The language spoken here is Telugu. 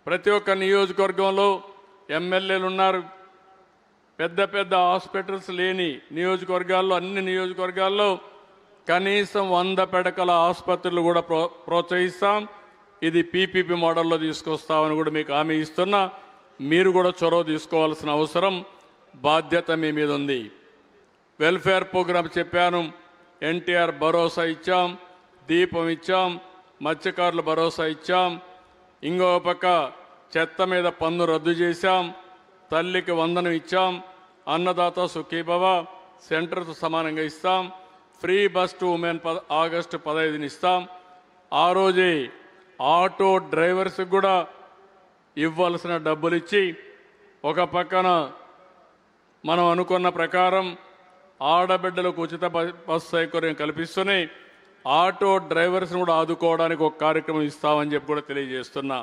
ప్రతి ఒక్క నియోజకవర్గంలో ఎమ్మెల్యేలు ఉన్నారు. పెద్ద పెద్ద హాస్పిటల్స్ లేని నియోజకవర్గాల్లో, అన్ని నియోజకవర్గాల్లో కనీసం 100 పడకల ఆసుపత్రులు కూడా ప్రోత్సహిస్తాం. ఇది పీపీపీ మోడల్లో తీసుకొస్తామని కూడా మీకు హామీ ఇస్తున్నా. మీరు కూడా చొరవ తీసుకోవాల్సిన అవసరం, బాధ్యత మీ మీద ఉంది. వెల్ఫేర్ ప్రోగ్రాం చెప్పాను. ఎన్టీఆర్ భరోసా ఇచ్చాం, దీపం ఇచ్చాం, మత్స్యకారుల భరోసా ఇచ్చాం. ఇంకో పక్క చెత్త మీద పన్ను రద్దు చేశాం, తల్లికి వందనం ఇచ్చాం, అన్నదాత సుఖీభవ సెంటర్తో సమానంగా ఇస్తాం, free bus to women August 15 ఇస్తాం. ఆ రోజే ఆటో డ్రైవర్స్కి కూడా ఇవ్వాల్సిన డబ్బులు ఇచ్చి, ఒక పక్కన మనం అనుకున్న ప్రకారం ఆడబిడ్డలకు ఉచిత బస్సు సౌకర్యం కల్పిస్తూనే ఆటో డ్రైవర్స్ని కూడా ఆదుకోవడానికి ఒక కార్యక్రమం ఇస్తామని చెప్పి కూడా తెలియజేస్తున్నా.